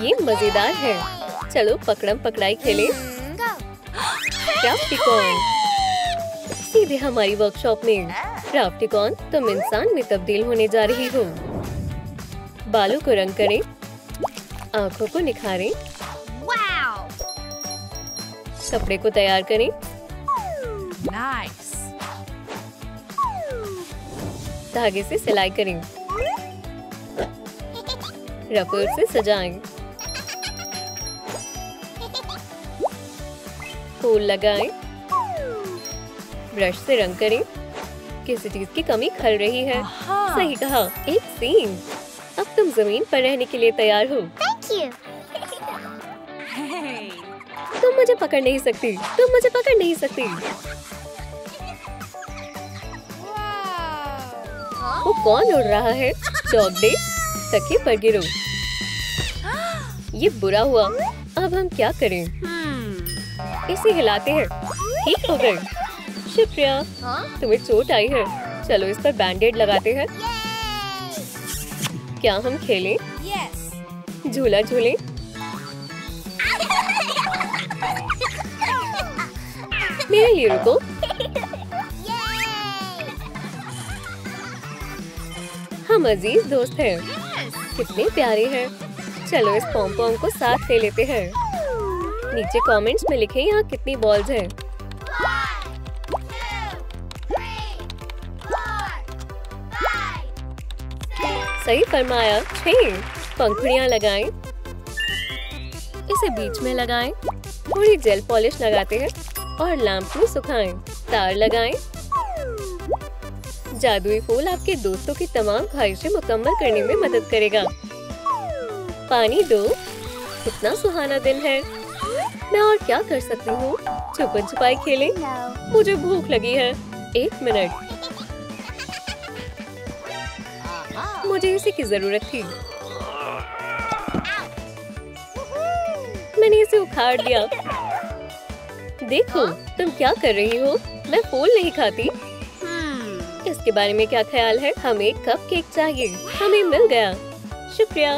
ये मजेदार है। चलो पकड़म पकड़ाई खेलें। क्राफ्टिकॉन सीधे हमारी वर्कशॉप में। क्राफ्टिकॉन, तुम इंसान में तब्दील होने जा रही हो। बालों को रंग करें, आंखों को निखारें, कपड़े को तैयार करें। Nice. धागे से सिलाई करें, रबर से सजाएं, फूल लगाएं, ब्रश से रंग करें। किसी चीज की कमी खल रही है। सही कहा, एक सींग। अब तुम जमीन पर रहने के लिए तैयार हो। Hey. तुम मुझे पकड़ नहीं सकती, तुम मुझे पकड़ नहीं सकती। वो कौन उड़ रहा है? डॉग डे, तकिए पर गिरो। ये बुरा हुआ। अब हम क्या करें? इसे हिलाते हैं। ठीक हो गए। शुक्रिया। तुम्हें चोट आई है। चलो इस पर बैंडेड लगाते हैं। क्या हम खेलें? Yes. झूला झूलें? मेरे लिए रुको। हम अजीज दोस्त हैं। कितने प्यारे हैं। चलो इस पॉम-पॉम को साथ ले लेते हैं। नीचे कमेंट्स में लिखें यहाँ कितनी बॉल्स हैं। सही फरमाया। 6 पंखुड़ियाँ लगाएं। इसे बीच में लगाएं। थोड़ी जेल पॉलिश लगाते हैं और लैंप में सुखाएं। तार लगाएं। जादुई फूल आपके दोस्तों की तमाम ख्वाहिशें मुकम्मल करने में मदद करेगा। पानी दो। कितना सुहाना दिन है। मैं और क्या कर सकती हूँ? छुपन छुपाई खेलें? मुझे भूख लगी है। 1 मिनट। मुझे इसी की जरूरत थी। मैंने इसे उखाड़ दिया। देखो तुम क्या कर रही हो। मैं फूल नहीं खाती। इसके बारे में क्या ख्याल है? हमें एक कपकेक चाहिए। हमें मिल गया। शुक्रिया।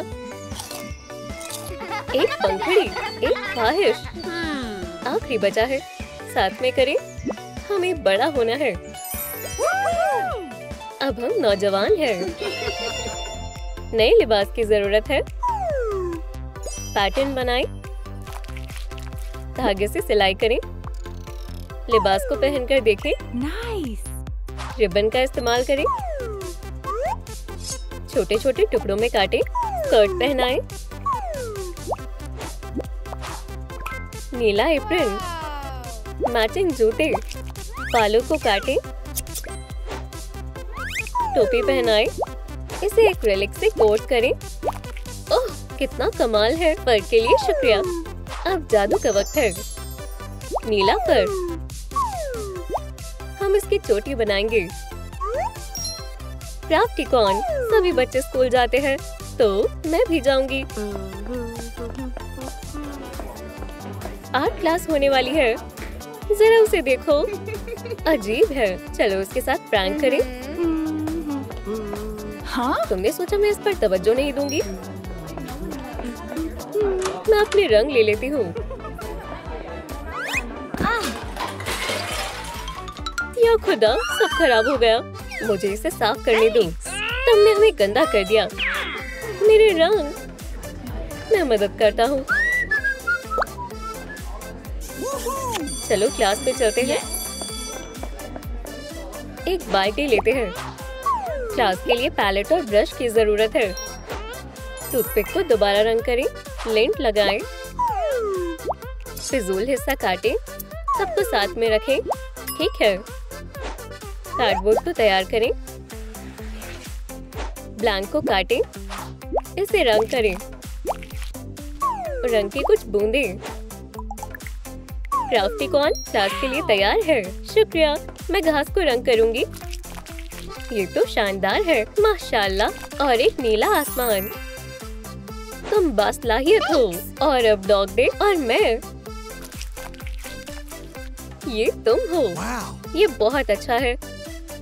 एक पंखुड़ी, एक ख्वाहिश। आखिरी बचा है। साथ में करें। हमें बड़ा होना है। अब हम नौजवान हैं। नए लिबास की जरूरत है। पैटर्न बनाएं। धागे से सिलाई करें। लिबास को पहनकर देखें। Nice. रिबन का इस्तेमाल करें। छोटे छोटे टुकड़ों में काटें। स्कर्ट पहनाएं। नीला एप्रन। मैचिंग जूते। बालों को काटें। टोपी पहनाएं। इसे एक्रिलिक से कोट करें। ओह कितना कमाल है। फर के लिए शुक्रिया। अब जादू का वक्त है। नीला फर। हम इसकी चोटी बनाएंगे। क्राफ्टिकॉन। सभी बच्चे स्कूल जाते हैं तो मैं भी जाऊंगी। आर्ट क्लास होने वाली है। जरा उसे देखो। अजीब है। चलो उसके साथ प्रैंक करें। हाँ? तुमने सोचा मैं इस पर तवज्जो नहीं दूंगी? मैं अपने रंग ले लेती हूँ। या खुदा, सब खराब हो गया। मुझे इसे साफ करने दो। तुमने हमें गंदा कर दिया। मेरे रंग। मैं मदद करता हूँ। चलो क्लास में चलते हैं। एक बाल्टी लेते हैं। क्लास के लिए पैलेट और ब्रश की जरूरत है। टूथपिक को दोबारा रंग करें। लेंट लगाएं। फिजूल हिस्सा काटें। सबको साथ में रखें। ठीक है। कार्डबोर्ड को तैयार करें। ब्लैंक को काटें। इसे रंग करें। रंग की कुछ बूंदें। क्राफ्टिकॉन क्लास के लिए तैयार है। शुक्रिया। मैं घास को रंग करूंगी। ये तो शानदार है। माशाल्लाह। और एक नीला आसमान। तुम बासलाहियत हो। और अब डॉग डे और मैं। ये तुम हो। ये बहुत अच्छा है।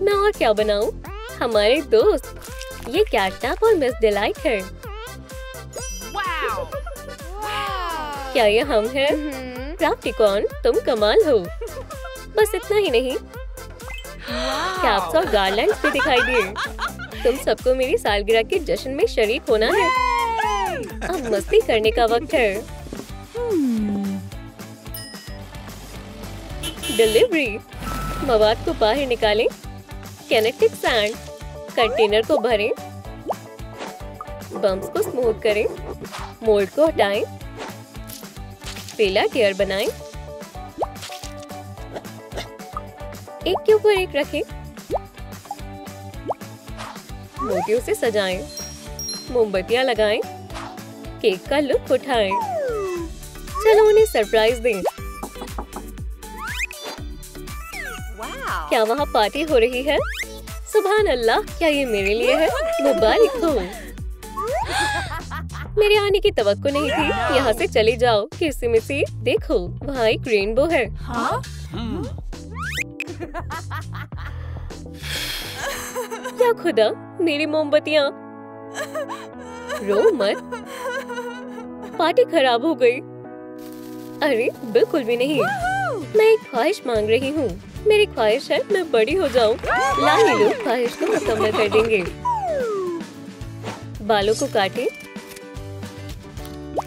मैं और क्या बनाऊं? हमारे दोस्त। ये कैटनैप और मिस डिलाइट है। Wow. क्या ये हम हैं? क्राफ्टिकॉन, तुम कमाल हो। बस इतना ही नहीं, कैप्स और गार्लैंड्स भी दिखाई दिए। तुम सबको मेरी सालगिरह के जश्न में शरीक होना है। अब मस्ती करने का वक्त है। डिलीवरी। मवाद को बाहर निकालें। Kinetic sand. कंटेनर को भरें। बम्प्स को स्मूथ करें। मोल्ड को हटाएं। पीला टियर बनाएं। एक के ऊपर एक रखें। मोतियों से सजाएं। मोमबत्तियां लगाएं। केक का लुत्फ उठाएं। चलो उन्हें सरप्राइज दें। Wow. क्या वहाँ पार्टी हो रही है? सुभान अल्लाह, क्या ये मेरे लिए है? मुबारक हो। मेरे आने की तवक्को नहीं थी। यहाँ से चली जाओ। किसी में से देखो, वहाँ एक रेनबो है। Huh? क्या खुदा, मेरी मोमबत्तियाँ। रो मत, पार्टी खराब हो गई। अरे बिल्कुल भी नहीं, मैं एक ख्वाहिश मांग रही हूँ। मेरी ख्वाहिश है मैं बड़ी हो जाऊँ। लाली लोग ख्वाहिश को मुकम्मल कर देंगे। बालों को काटें,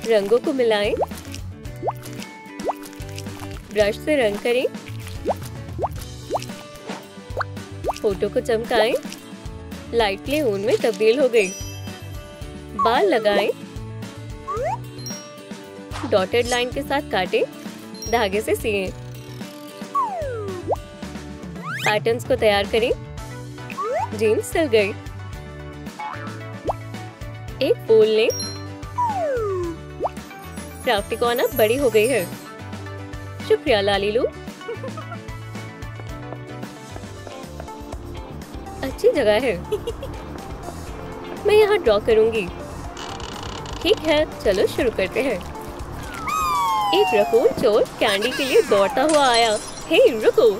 रंगों को मिलाएं, ब्रश से रंग करें, फोटो को चमकाएं। लाइटली ऊन में तब्दील हो गई। बाल लगाएं, डॉटेड लाइन के साथ काटें, धागे से सिएं। पैटर्न्स को तैयार करें। जीन्स सिल गई। एक फूल लें। क्राफ्टिकॉन अब बड़ी हो गई है। शुक्रिया लालीलू। अच्छी जगह है। मैं यहाँ ड्रॉ करूंगी। ठीक है, चलो शुरू करते हैं। एक रकून चोर कैंडी के लिए दौड़ता हुआ आया। हे रुको,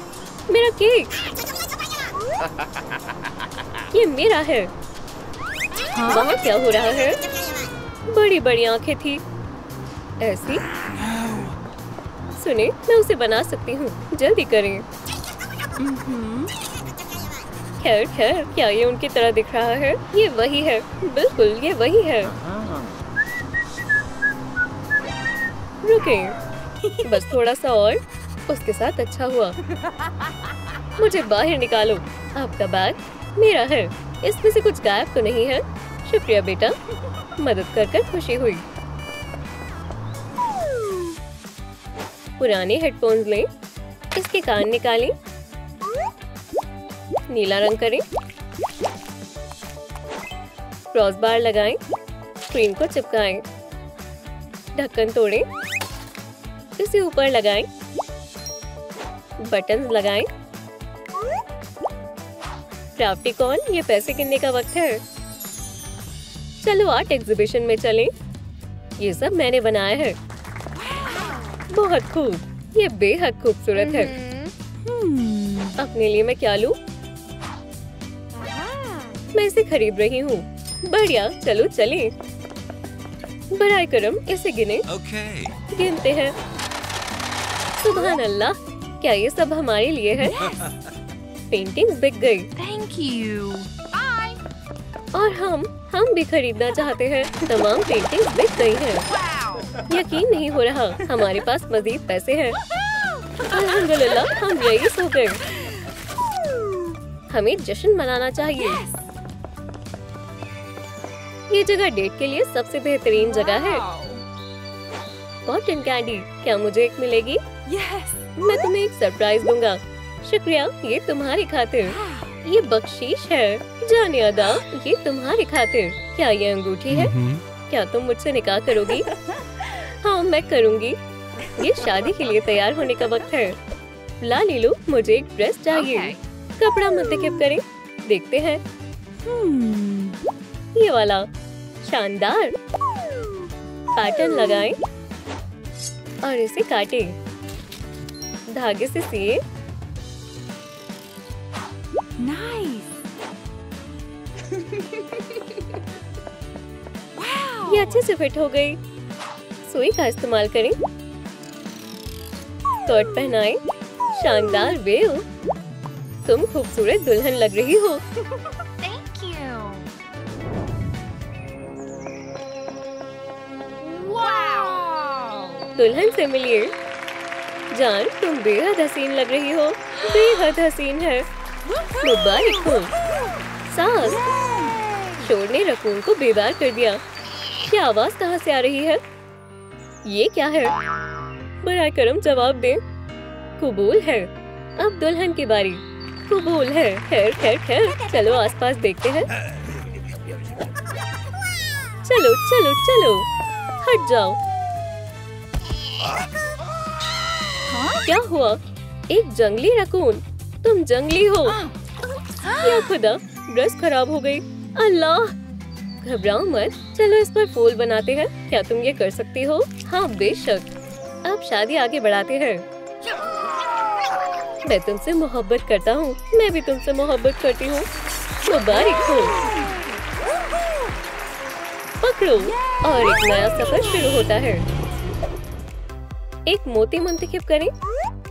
मेरा केक। ये मेरा है। वहाँ क्या हो रहा है? बड़ी बड़ी आंखें थी। ऐसी? सुने, मैं उसे बना सकती हूँ। जल्दी करें। खैर खैर, क्या ये उनकी तरह दिख रहा है? ये वही है, बिल्कुल ये वही है। रुकें, बस थोड़ा सा और। उसके साथ अच्छा हुआ। मुझे बाहर निकालो। आपका बैग मेरा है। इसमें से कुछ गायब तो नहीं है? शुक्रिया बेटा, मदद कर खुशी हुई। पुराने हेडफोन्स लें, इसके कान निकालें, नीला रंग करें, क्रॉस बार लगाएं, स्क्रीन को चिपकाएं, ढक्कन तोड़ें, इसे ऊपर लगाएं, बटन्स लगाएं। क्राफ्टिकॉन, ये पैसे गिनने का वक्त है। चलो आर्ट एग्जीबिशन में चलें। ये सब मैंने बनाया है। बहुत खूब, ये बेहद खूबसूरत है। अपने लिए मैं क्या लूं? मैं इसे खरीद रही हूँ। बढ़िया, चलो चलें। बराए करम, इसे गिने। Okay. गिनते हैं। सुभान अल्लाह, क्या ये सब हमारे लिए है? पेंटिंग्स बिक गई। Thank you. और हम भी खरीदना चाहते हैं। तमाम पेंटिंग्स बिक गई हैं। Wow. यकीन नहीं हो रहा, हमारे पास मजीद पैसे हैं। अल्हम्दुलिल्लाह, हम रईस हो गए। हमें जश्न मनाना चाहिए। ये जगह डेट के लिए सबसे बेहतरीन जगह है। कॉटन कैंडी, क्या मुझे एक मिलेगी? Yes. मैं तुम्हें एक सरप्राइज दूंगा। शुक्रिया, ये तुम्हारी खातिर। ये बख्शीश है। जाने अदा, ये तुम्हारी खातिर। क्या ये अंगूठी है? क्या तुम मुझसे निकाह करोगी? हाँ, मैं करूंगी। ये शादी के लिए तैयार होने का वक्त है। लालीलू, मुझे एक ड्रेस चाहिए। Okay. कपड़ा मुंतखब करें। देखते हैं। ये वाला शानदार। पैटर्न लगाएं और इसे काटें। धागे से सिए। Nice. Wow. ये अच्छे से फिट हो गई। सुई का इस्तेमाल करें, स्कर्ट पहनाएं। शानदार वेव, तुम खूबसूरत दुल्हन लग रही हो। Thank you. Wow. दुल्हन से मिलिए। जान, तुम बेहद हसीन लग रही हो। बेहद हसीन है। मुबारक हो। सास, शोर ने रकून को बेदार कर दिया। ये आवाज कहाँ से आ रही है? ये क्या है? बराए करम जवाब दे। कबूल है। अब दुल्हन की बारी। कबूल है। खैर खैर खैर, चलो आसपास देखते हैं। चलो चलो चलो, हट जाओ। क्या हुआ? एक जंगली रकून। तुम जंगली हो। या खुदा, ड्रेस खराब हो गई। अल्लाह, घबराओ मत। चलो इस पर फूल बनाते हैं। क्या तुम ये कर सकती हो? हाँ बेशक। अब शादी आगे बढ़ाते हैं। मैं तुमसे मोहब्बत करता हूँ। मैं भी तुमसे मोहब्बत करती हूँ। मुबारक हो। पकड़ो, और एक नया सफर शुरू होता है। एक मोती मुंतखब करें,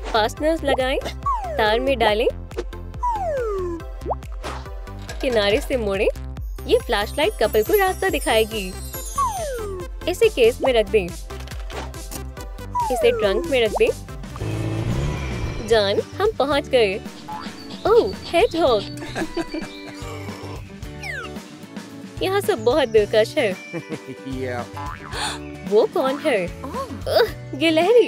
फास्टनर्स लगाएं, तार में डालें, किनारे से मोड़ें। ये फ्लैशलाइट कपल को रास्ता दिखाएगी। इसे केस में रख दें, इसे ट्रंक में रख दें। जान, हम पहुंच गए। ओह, हेडहॉग। यहाँ सब बहुत दिलकश है। वो कौन है? गिलहरी।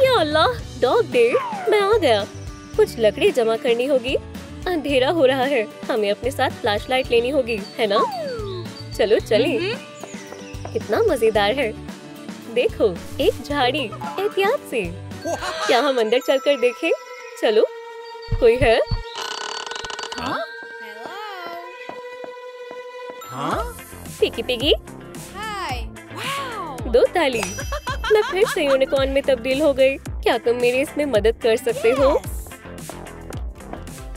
या अल्लाह, डॉग डे। मैं आ गया। कुछ लकड़ी जमा करनी होगी। अंधेरा हो रहा है। हमें अपने साथ फ्लैशलाइट लेनी होगी, है ना? चलो चलें। कितना मजेदार है। देखो, एक झाड़ी। एहतियात से। क्या हम अंदर चलकर देखें? चलो। कोई है? Piggy piggy. Hi. Wow. दो ताली। मैं फिर से यूनिकॉर्न में तब्दील हो गई। क्या तुम मेरी इसमें मदद कर सकते हो?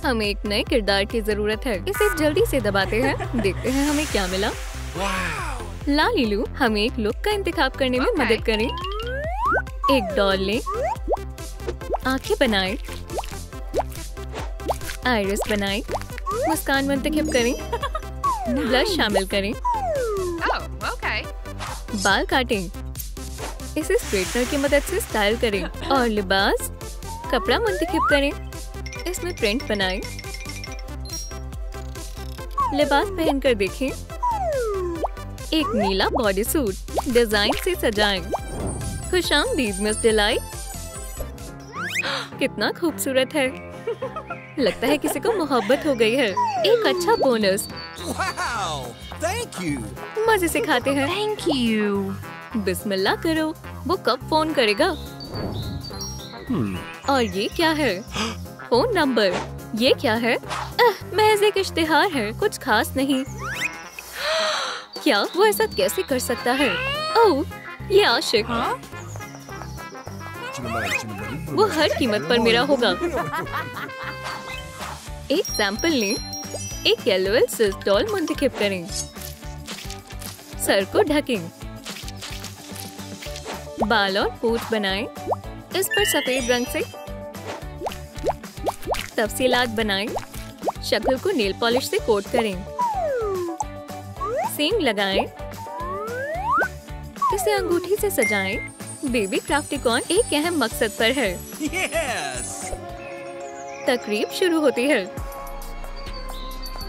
हमें एक नए किरदार की जरूरत है। इसे जल्दी से दबाते हैं। देखते हैं हमें क्या मिला। लालीलू, हमें एक लुक का इंतखाब करने में मदद करें। एक डॉल लें, आंखें बनाएं, आइरिस बनाएं, मुस्कान मुंतखब करें, ब्लश शामिल करें, Oh, okay. बाल काटें, इसे स्ट्रेटनर की मदद से स्टाइल करें और लिबास, कपड़ा मुंतखब करें, इसमें प्रिंट बनाएं। लिबास पहनकर देखें। एक नीला बॉडी सूट डिजाइन से सजाएं। खुशामदीद मिस डिलाइट। कितना खूबसूरत है। लगता है किसी को मोहब्बत हो गई है। एक अच्छा बोनस। Wow! Thank you! मजे से खाते हैं। Thank you. बिस्मिल्लाह करो। वो कब फोन करेगा? और ये क्या है? Phone number. ये क्या है? महज एक इश्तिहार है, कुछ खास नहीं। क्या वो ऐसा कैसे कर सकता है? ओह, ये आशिक। वो हर कीमत पर मेरा होगा। एक सैंपल लें, एक येलो सिल्क डॉल मुंतखब करें, सर को ढकें, बाल और पूंछ बनाएं, इस पर सफेद रंग से तफसीलात बनाएं, शक्ल को नेल पॉलिश से कोट करें, सींग लगाएं, इसे अंगूठी से सजाएं। बेबी क्राफ्टिकॉन एक अहम मकसद पर है। Yes! तकरीब शुरू होती है।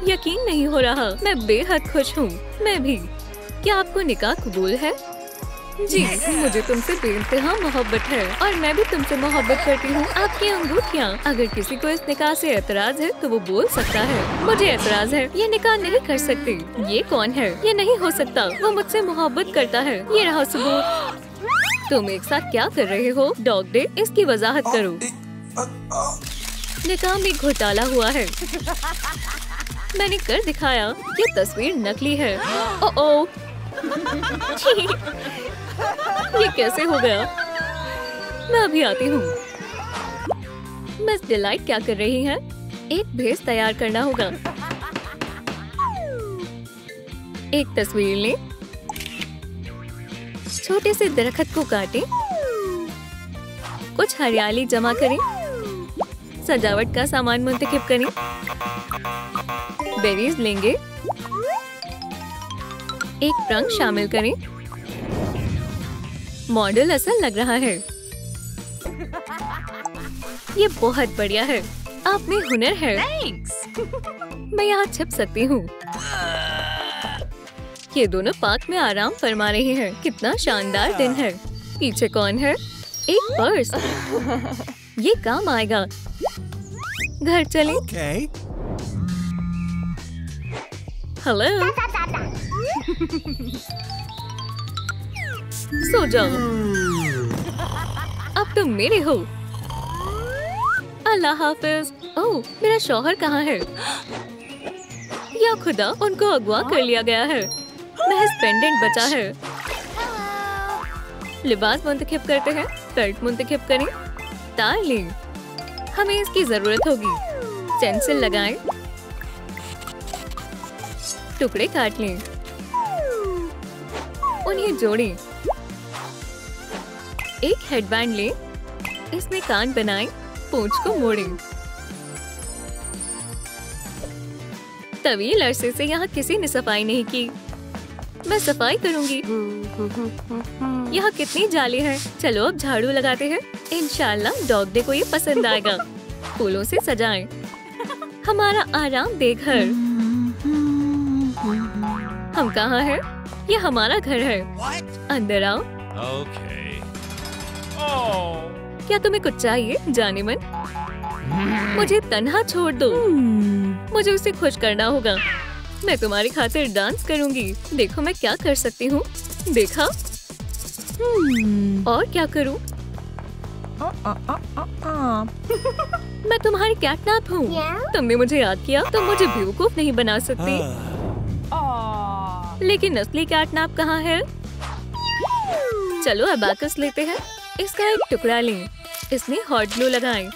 यकीन नहीं हो रहा, मैं बेहद खुश हूँ। मैं भी। क्या आपको निकाह कबूल है? जी, मुझे तुमसे बेइंतहा मोहब्बत है और मैं भी तुमसे मोहब्बत करती हूँ। आपकी अंगूठियाँ। अगर किसी को इस निकाह से एतराज है तो वो बोल सकता है, मुझे एतराज है, ये निकाह नहीं कर सकती। ये कौन है? ये नहीं हो सकता, वो मुझसे मोहब्बत करता है। ये रहा सबूत। तुम एक साथ क्या कर रहे हो? डॉग डे, इसकी वजाहत करो। निकाह में घोटाला हुआ है। मैंने कर दिखाया। ये तस्वीर नकली है। ओह, ये कैसे हो गया? मैं अभी आती हूँ। मिस डिलाइट क्या कर रही हैं? एक भेस तैयार करना होगा। एक तस्वीर लें, छोटे से दरख्त को काटें, कुछ हरियाली जमा करें, सजावट का सामान मुंतखब करें, बेरीज लेंगे, एक रंग शामिल करें। मॉडल असल लग रहा है। ये बहुत बढ़िया है। आप में हुनर है। मैं यहाँ छिप सकती हूँ। ये दोनों पार्क में आराम फरमा रहे हैं। कितना शानदार दिन है। पीछे कौन है? एक पर्स। ये काम आएगा। घर चलें। Okay. हेलो। सो जाओ। अब तुम मेरे हो। अल्लाह हाफिज। ओह, मेरा शौहर कहाँ है? या खुदा, उनको अगवा कर लिया गया है। महज पेंडेंट बचा है। लिबास मुंतखब करते हैं। कर्ट मुंतखब करें। तार लें। हमें इसकी जरूरत होगी। पेंसिल लगाएं। टुकड़े काट लें। उन्हें जोड़ें। एक हेडबैंड लें। इसमें कान बनाएं। पूंछ को मोड़ें। तवील अरसे से यहाँ किसी ने सफाई नहीं की। मैं सफाई करूंगी। यहाँ कितनी जाली है। चलो अब झाड़ू लगाते हैं। इंशाल्लाह डॉग डे को ये पसंद आएगा। फूलों से सजाएं। हमारा आराम दे घर। हम कहाँ हैं? ये हमारा घर है। What? अंदर आओ। Okay. क्या तुम्हें कुछ चाहिए जाने मन? मुझे तन्हा छोड़ दो। मुझे उसे खुश करना होगा। मैं तुम्हारी खातिर डांस करूंगी। देखो मैं क्या कर सकती हूँ। देखा? और क्या करूँ? मैं तुम्हारी कैटनैप हूँ। तुमने मुझे याद किया। तुम मुझे बेवकूफ नहीं बना सकती। लेकिन असली कैटनैप कहाँ है? चलो अबाकस लेते हैं। इसका एक टुकड़ा लें। इसमें हॉट ग्लू लगाएं।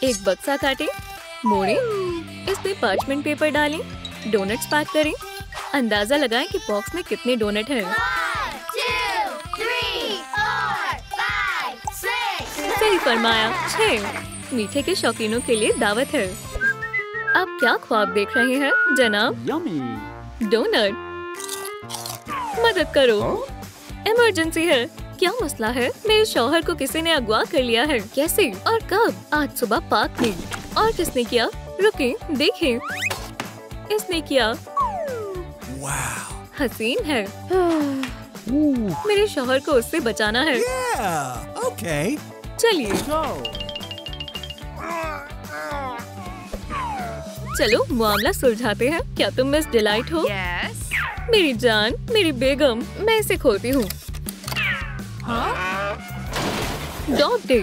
एक बक्सा काटें। मोड़ें। इसमें पार्चमेंट पेपर डालें। डोनट्स पैक करें। अंदाजा लगाएं कि बॉक्स में कितने डोनट हैं। 1, 2, 3, 4, 5, 6. सही फरमाया। 6। मीठे के शौकीनों के लिए दावत है। आप क्या ख्वाब देख रहे हैं जनाब? डोनट। मदद करो। इमरजेंसी है। क्या मसला है? मेरे शौहर को किसी ने अगवा कर लिया है। कैसे और कब? आज सुबह पार्क में। और किसने किया? रुकें, देखें। इसने किया। Wow. हसीन है। मेरे शौहर को उससे बचाना है। Yeah. Okay. चलिए चलो मामला सुलझाते हैं। क्या तुम मिस डिलाइट हो? Yes. मेरी जान, मेरी बेगम। मैं इसे खोती हूँ। Dog day.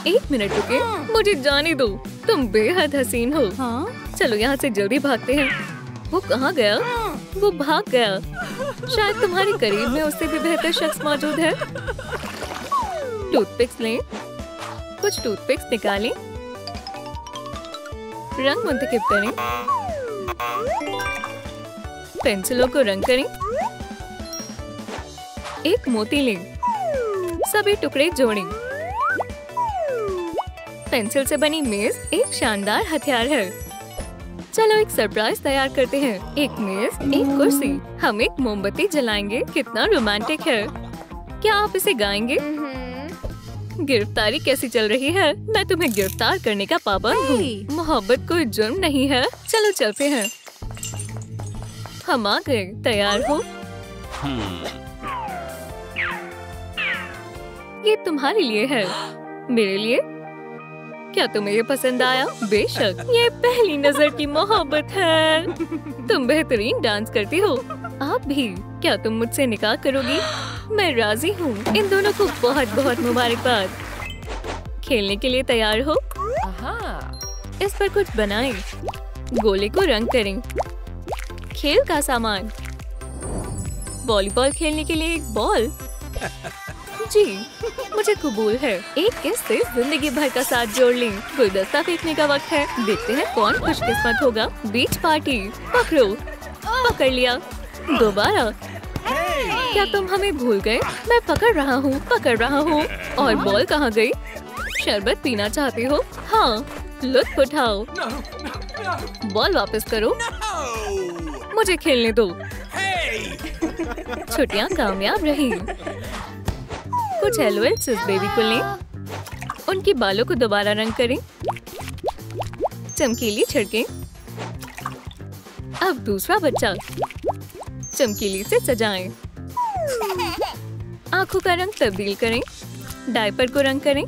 1 मिनट रुके। मुझे जाने दो। तुम बेहद हसीन हो। चलो यहाँ से जल्दी भागते हैं। वो कहाँ गया? वो भाग गया। शायद तुम्हारे करीब में उससे भी बेहतर शख्स मौजूद है। टूथपिक्स लें। कुछ टूथपिक्स निकालें। रंग मुंतखब करें। पेंसिलों को रंग करें। एक मोती लें। सभी टुकड़े जोड़ें। पेंसिल से बनी मेज एक शानदार हथियार है। चलो एक सरप्राइज तैयार करते हैं। एक मेज, एक कुर्सी। हम एक मोमबत्ती जलाएंगे। कितना रोमांटिक है। क्या आप इसे गाएंगे? गिरफ्तारी कैसी चल रही है? मैं तुम्हें गिरफ्तार करने का पाबंद हूँ। मोहब्बत कोई जुर्म नहीं है। चलो चलते हैं। हम आ गए। तैयार हो? ये तुम्हारे लिए है। मेरे लिए? क्या तुम्हें ये पसंद आया? बेशक, ये पहली नजर की मोहब्बत है। तुम बेहतरीन डांस करती हो। आप भी। क्या तुम मुझसे निकाह करोगी? मैं राजी हूँ। इन दोनों को बहुत बहुत मुबारकबाद। खेलने के लिए तैयार हो? इस पर कुछ बनाएं। गोले को रंग करें। खेल का सामान। वॉलीबॉल खेलने के लिए एक बॉल। जी, मुझे कबूल है। एक किस से जिंदगी भर का साथ जोड़ लें। गुलदस्ता फेंकने का वक्त है। देखते हैं कौन खुशकिस्मत होगा। बीच पार्टी। पकड़ो। पकड़ लिया। दोबारा। क्या तुम हमें भूल गए? मैं पकड़ रहा हूँ। और बॉल कहाँ गई? शरबत पीना चाहती हो? हाँ, लुत्फ उठाओ। बॉल वापस करो। मुझे खेलने दो। छुट्टियाँ कामयाब रही। कुछ LOLs इस बेबी को लें। उनके बालों को दोबारा रंग करें। चमकीली छिड़कें। अब दूसरा बच्चा। चमकीली से सजाएं। आंखों का रंग तब्दील करें। डायपर को रंग करें।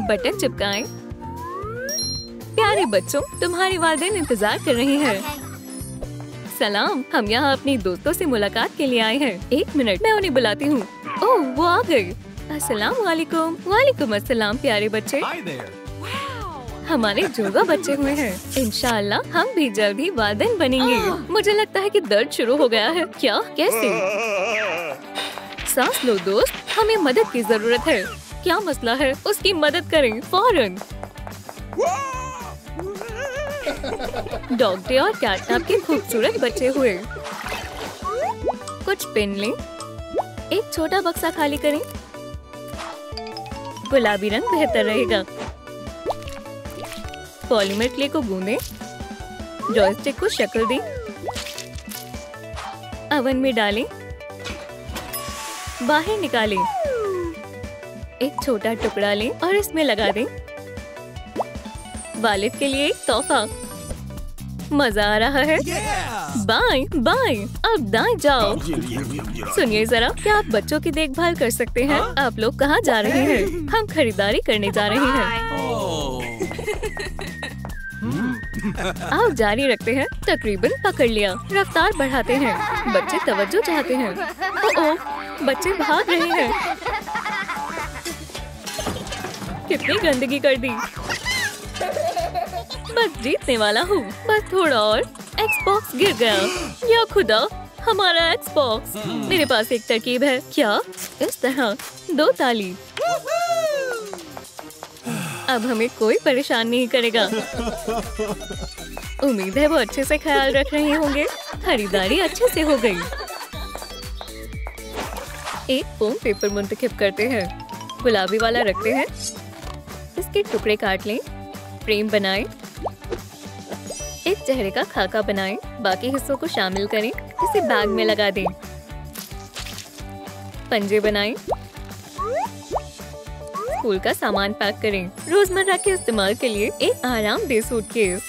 बटन चिपकाएं। प्यारे बच्चों, तुम्हारे वालिदैन इंतजार कर रहे हैं। सलाम, हम यहाँ अपनी दोस्तों से मुलाकात के लिए आए हैं। 1 मिनट, मैं उन्हें बुलाती हूँ। ओह, वो आ गए। अस्सलाम वालेकुम। वालेकुम अस्सलाम प्यारे बच्चे। Hi there. हमारे जुड़वा बच्चे हुए हैं। इंशाअल्लाह हम भी जल्द ही वालिदैन बनेंगे। मुझे लगता है कि दर्द शुरू हो गया है। क्या? कैसे? सांस लो दोस्त, हमें मदद की जरूरत है। क्या मसला है? उसकी मदद करें फौरन। डॉग डे और कैटनैप के खूबसूरत बच्चे हुए। कुछ पेन लें। एक छोटा बक्सा खाली करें। गुलाबी रंग बेहतर रहेगा। पॉलीमर क्ले को गूंदें। जॉयस्टिक को शक्ल दें। ओवन में डालें। बाहर निकालें। एक छोटा टुकड़ा लें और इसमें लगा दें। वालिद के लिए एक तोहफा। मजा आ रहा है। बाएं बाएं, अब दाएं जाओ। सुनिए जरा, क्या आप बच्चों की देखभाल कर सकते हैं? आप लोग कहाँ जा रहे हैं? हम खरीदारी करने जा रहे हैं। आओ जारी रखते हैं। तकरीबन पकड़ लिया। रफ्तार बढ़ाते हैं। बच्चे तवज्जो चाहते हैं। ओह, बच्चे भाग रहे हैं। कितनी गंदगी कर दी। बस जीतने वाला हूँ। बस थोड़ा और। एक्सबॉक्स गिर गया। या खुदा, हमारा एक्सबॉक्स। मेरे पास एक तरकीब है। क्या? इस तरह 2 ताली। अब हमें कोई परेशान नहीं करेगा। उम्मीद है वो अच्छे से ख्याल रख रहे होंगे। खरीदारी अच्छे से हो गई। एक फोम पेपर मुंतखब करते हैं। गुलाबी वाला रखते हैं। इसके टुकड़े काट लें। फ्रेम बनाएं। एक चेहरे का खाका बनाएं। बाकी हिस्सों को शामिल करें। इसे बैग में लगा दें। पंजे बनाएं। स्कूल का सामान पैक करें। रोजमर्रा के इस्तेमाल के लिए एक आरामदेह सूटकेस।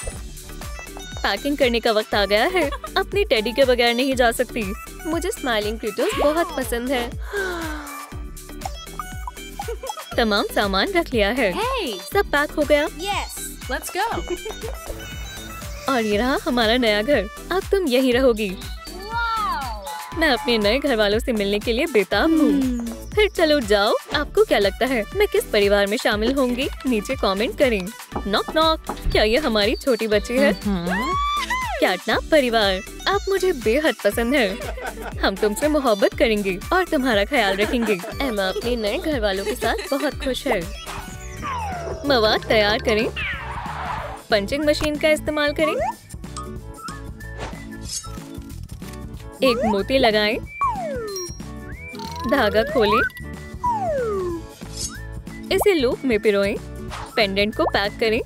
पैकिंग करने का वक्त आ गया है। अपनी टेडी के बगैर नहीं जा सकती। मुझे स्माइलिंग क्यूटोस बहुत पसंद है। तमाम सामान रख लिया है। सब पैक हो गया। Yes, let's go. और ये रहा हमारा नया घर। अब तुम यहीं रहोगी। मैं अपने नए घर वालों से मिलने के लिए बेताब हूँ। फिर चलो जाओ। आपको क्या लगता है मैं किस परिवार में शामिल होंगी? नीचे कमेंट करें। Knock knock. क्या ये हमारी छोटी बच्ची है? कैटनैप परिवार, आप मुझे बेहद पसंद है। हम तुमसे मोहब्बत करेंगे और तुम्हारा ख्याल रखेंगे। एमा अपने नए घर वालों के साथ बहुत खुश है। मवाद तैयार करें। पंचिंग मशीन का इस्तेमाल करें। एक मोती लगाएं। धागा खोलें। इसे लूप में पिरोएं। पेंडेंट को पैक करें।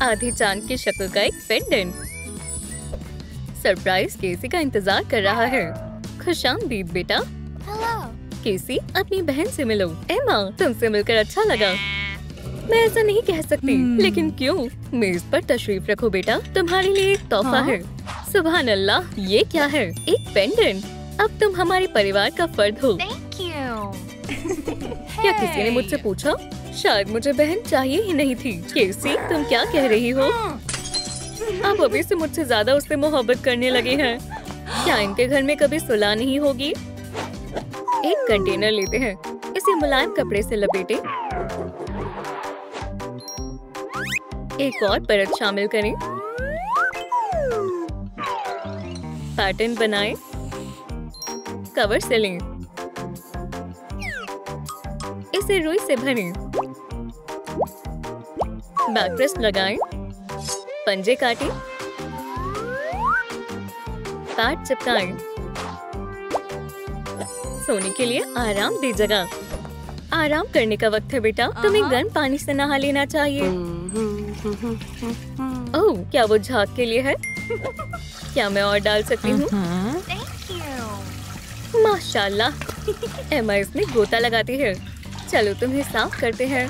आधी चांद की शक्ल का एक पेंडेंट। सरप्राइज केसी का इंतजार कर रहा है। खुशामदीद बेटा। केसी, अपनी बहन से मिलो। एमा, तुमसे मिलकर अच्छा लगा। मैं ऐसा नहीं कह सकती। लेकिन क्यों? मेज पर तशरीफ रखो बेटा, तुम्हारे लिए एक तोहफा है। सुभान अल्लाह, ये क्या है? एक पेंडेंट। अब तुम हमारे परिवार का फर्द हो। Thank you. क्या किसी ने मुझसे पूछा? शायद मुझे बहन चाहिए ही नहीं थी। केसी, तुम क्या कह रही हो? आप अभी से मुझसे ज्यादा उससे मोहब्बत करने लगे हैं। क्या इनके घर में कभी सुलह नहीं होगी? एक कंटेनर लेते हैं। इसे मुलायम कपड़े से लपेटें। एक और परत शामिल करें। पैटर्न बनाएं। कवर से लें। इसे रुई से भरें। बैकरेस्ट लगाएं। पंजे काटें। पैड चिपकाएं। सोने के लिए आराम दी जगह। आराम करने का वक्त है बेटा। तुम्हें गर्म पानी से नहा लेना चाहिए। ओह, क्या वो झाग के लिए है? क्या मैं और डाल सकती हूँ? Thank you. माशाल्लाह। एमा इसमें गोता लगाती है। चलो तुम्हें साफ करते हैं।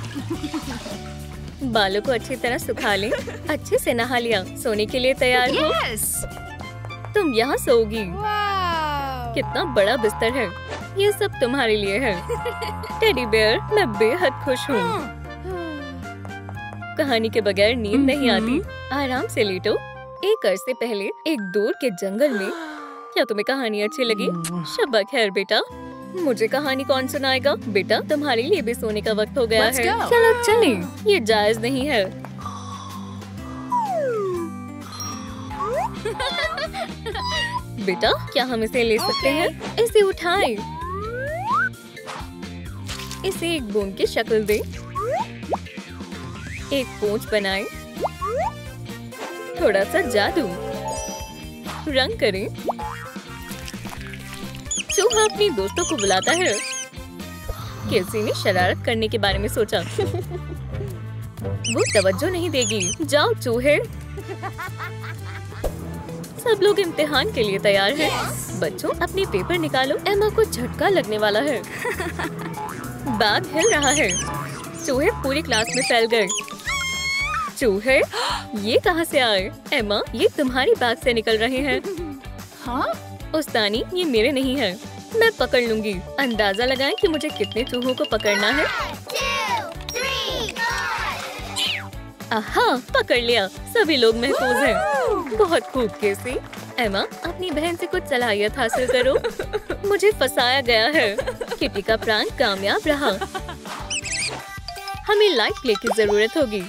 बालों को अच्छी तरह सुखा लें। अच्छे से नहा लिया। सोने के लिए तैयार हो। Yes. तुम यहाँ सोओगी। Wow. कितना बड़ा बिस्तर है। ये सब तुम्हारे लिए है। टेडी बेयर, मैं बेहद खुश हूँ। कहानी के बगैर नींद नहीं आती। आराम से लेटो। एक अरसे पहले एक दूर के जंगल में। क्या तुम्हें कहानी अच्छी लगी? शब्बा खैर बेटा। मुझे कहानी कौन सुनाएगा? बेटा, तुम्हारे लिए भी सोने का वक्त हो गया Let's है। go. चलो चलें। ये जायज नहीं है। बेटा, क्या हम इसे ले सकते हैं? इसे उठाएं। इसे एक बूंद की शक्ल दें। एक पूंछ बनाएं। थोड़ा सा जादू। रंग करें। चूहा अपने दोस्तों को बुलाता है। किसी ने शरारत करने के बारे में सोचा। वो तवज्जो नहीं देगी। जाओ चूहे। सब लोग इम्तिहान के लिए तैयार हैं। बच्चों, अपने पेपर निकालो। एमा को झटका लगने वाला है। बैग हिल रहा है। चूहे पूरी क्लास में फैल गए। चूहे, ये कहाँ से आए? एमा, ये तुम्हारी बैग से निकल रहे हैं। Huh? उस्तानी, ये मेरे नहीं है। मैं पकड़ लूंगी। अंदाजा लगाएं कि मुझे कितने चूहों को पकड़ना है। 1, 2, 3, 4. आहा, पकड़ लिया। सभी लोग महफूज हैं। बहुत खूब केसी। एमा, अपनी बहन से कुछ सलाहियत हासिल करो। मुझे फंसाया गया है। किटी का प्रैंक कामयाब रहा। हमें लाइट प्ले की जरूरत होगी।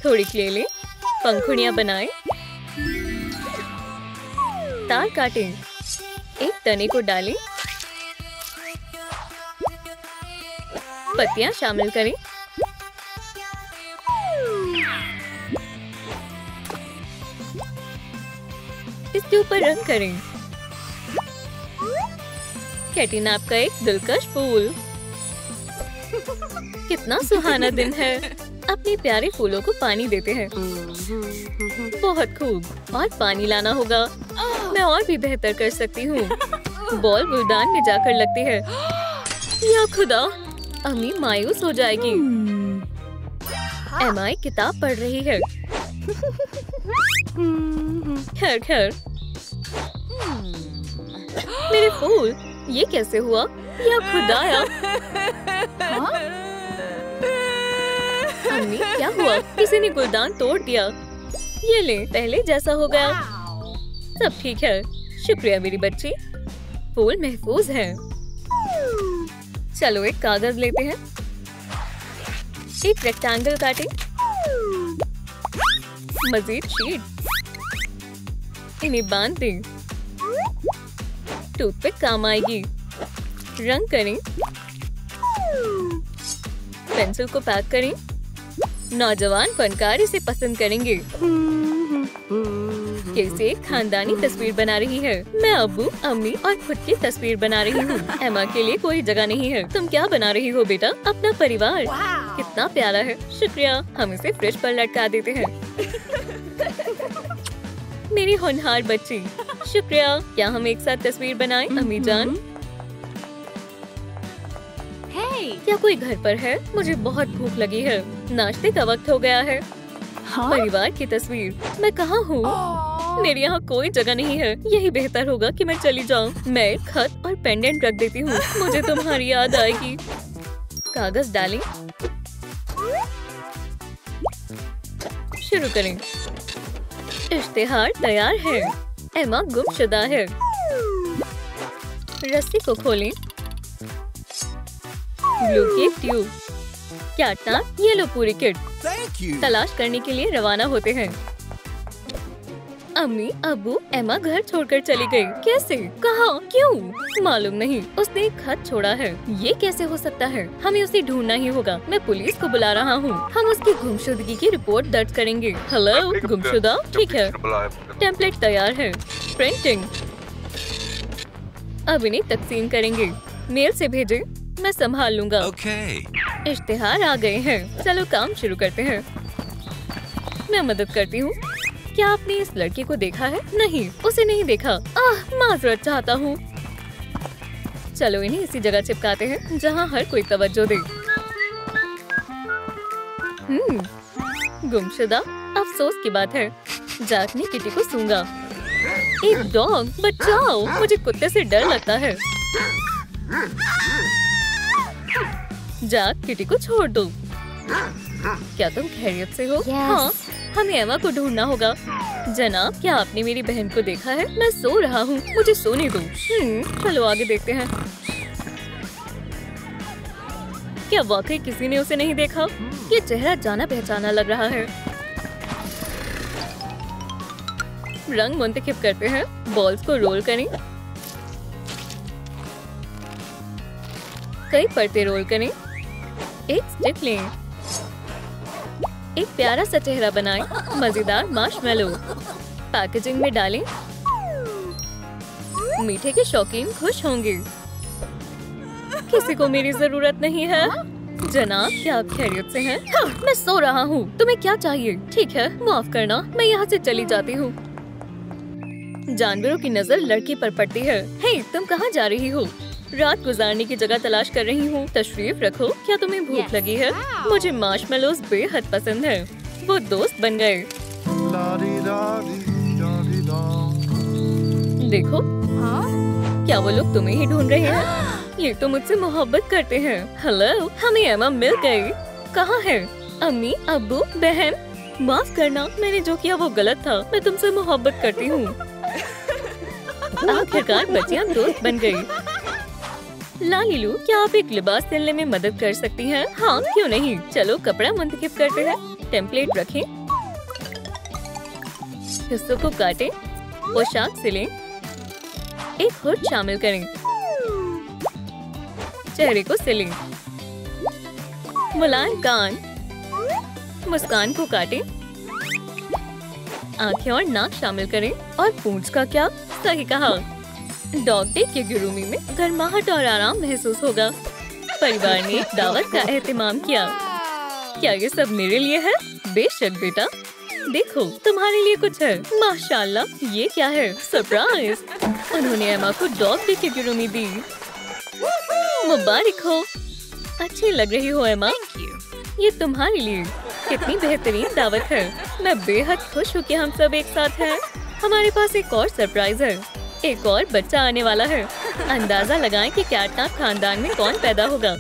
थोड़ी क्ले लें। पंखुड़ियां बनाएं। तार काटें। एक तने को डालें। पत्तियां शामिल करें। इसके ऊपर रंग करें। कैटनैप का एक दिलकश फूल। कितना सुहाना दिन है। अपने प्यारे फूलों को पानी देते हैं। बहुत खूब। और पानी लाना होगा। मैं और भी बेहतर कर सकती हूँ। बॉल गुलदान में जाकर लगती है। या खुदा, अम्मी मायूस हो जाएगी। एमा एक किताब पढ़ रही है। खैर खैर। मेरे फूल, ये कैसे हुआ? या खुदाया। अम्मी, क्या हुआ? किसी ने गुलदान तोड़ दिया। ये ले, पहले जैसा हो गया। सब ठीक है। शुक्रिया मेरी बच्ची। फूल महफूज है। चलो एक कागज लेते हैं। एक रेक्टेंगल काटें। मजीद शीट। इन्हें बांध दें। टूथपिक काम आएगी। रंग करें। पेंसिल को पैक करें। नौजवान फनकार इसे पसंद करेंगे। कैसे एक खानदानी तस्वीर बना रही है। मैं अब्बू, अम्मी और खुद की तस्वीर बना रही हूँ। एमा के लिए कोई जगह नहीं है। तुम क्या बना रही हो बेटा? अपना परिवार। कितना प्यारा है। शुक्रिया। हम इसे फ्रिज पर लटका देते हैं। मेरी होनहार बच्ची। शुक्रिया। क्या हम एक साथ तस्वीर बनाएं, अम्मी जान? Hey. क्या कोई घर पर है? मुझे बहुत भूख लगी है। नाश्ते का वक्त हो गया है। Huh? परिवार की तस्वीर। मैं कहाँ हूँ? मेरे यहाँ कोई जगह नहीं है। यही बेहतर होगा कि मैं चली जाऊँ। मैं एक खत और पेंडेंट रख देती हूँ। मुझे तुम्हारी याद आएगी। कागज डालें। शुरू करें। इश्तिहार तैयार है। एमा गुमशुदा है। रस्सी को खोलें। ग्लू की एक ट्यूब। क्या? ये लो पूरी किट। Thank you. तलाश करने के लिए रवाना होते हैं। अम्मी अब्बू एमा घर छोड़कर चली गई। कैसे? कहाँ? क्यों? मालूम नहीं। उसने एक खत छोड़ा है। ये कैसे हो सकता है? हमें उसे ढूंढना ही होगा। मैं पुलिस को बुला रहा हूँ। हम उसकी गुमशुदगी की रिपोर्ट दर्ज करेंगे। हेलो गुमशुदा। ठीक है, टेम्पलेट तैयार है। प्रिंटिंग अब इन्हें तकसीम करेंगे। मेल से भेजे, मैं संभाल लूंगा। Okay. इश्तिहार आ गए हैं। चलो काम शुरू करते हैं। मैं मदद करती हूँ। क्या आपने इस लड़के को देखा है? नहीं, उसे नहीं देखा। माजरत चाहता हूँ। चलो इन्हें इसी जगह चिपकाते हैं जहाँ हर कोई तवज्जो दे। गुमशुदा, अफसोस की बात है। जैक ने किटी को सूंघा। एक डॉग, बचाओ, मुझे कुत्ते से डर लगता है। जैक, किटी को छोड़ दो। क्या तुम खैरियत से हो? हाँ, हमें एमा को ढूंढना होगा। जनाब, क्या आपने मेरी बहन को देखा है? मैं सो रहा हूँ, मुझे सोने दो। चलो आगे देखते हैं। क्या वाकई किसी ने उसे नहीं देखा? ये चेहरा जाना पहचाना लग रहा है। रंग मुंतखब करते हैं। बॉल्स को रोल करें। कई परतें रोल करें। एक स्टिक लें। एक प्यारा सा चेहरा बनाएं। मजेदार मार्शमेलो पैकेजिंग में डालें। मीठे के शौकीन खुश होंगे। किसी को मेरी जरूरत नहीं है। जनाब, क्या आप खैरियत से हैं? हाँ, मैं सो रहा हूँ। तुम्हें क्या चाहिए? ठीक है, माफ करना, मैं यहाँ से चली जाती हूँ। जानवरों की नजर लड़की पर पड़ती है। हे, तुम कहाँ जा रही हो? रात गुजारने की जगह तलाश कर रही हूँ। तशरीफ रखो। क्या तुम्हें भूख लगी है? मुझे मार्शमेलोज बेहद पसंद है। वो दोस्त बन गए। देखो, क्या वो लोग तुम्हें ही ढूंढ रहे हैं? ये तो मुझसे मोहब्बत करते हैं। हेलो, हमें एमा मिल गई। कहाँ है? अम्मी, अब्बू, बहन, माफ करना, मैंने जो किया वो गलत था। मैं तुमसे मोहब्बत करती हूँ। आखिरकार बच्चियाँ दोस्त बन गई। लालीलू, क्या आप एक लिबास सिलने में मदद कर सकती हैं? हाँ, क्यों नहीं। चलो कपड़ा मुंतखब करते हैं। टेम्पलेट रखें। हिस्सों को काटें। पोशाक सिलें। एक हुड शामिल करें। चेहरे को सिलें। मुलायम कान। मुस्कान को काटें। आंखें और नाक शामिल करें। और पूंछ का क्या? सही कहा। डॉग डे की ग्रूमिंग में गर्माहट और आराम महसूस होगा। परिवार ने एक दावत का एहतमाम किया। क्या ये सब मेरे लिए है? बेशक बेटा। देखो, तुम्हारे लिए कुछ है। माशाल्लाह, ये क्या है? सरप्राइज। उन्होंने एमा को डॉग डे की ग्रूमिंग दी। मुबारक हो। अच्छी लग रही हो एमा। ये तुम्हारे लिए। कितनी बेहतरीन दावत है। मैं बेहद खुश हूँ कि हम सब एक साथ हैं। हमारे पास एक और सरप्राइज है। एक और बच्चा आने वाला है। अंदाजा लगाएं कि कैटनैप खानदान में कौन पैदा होगा।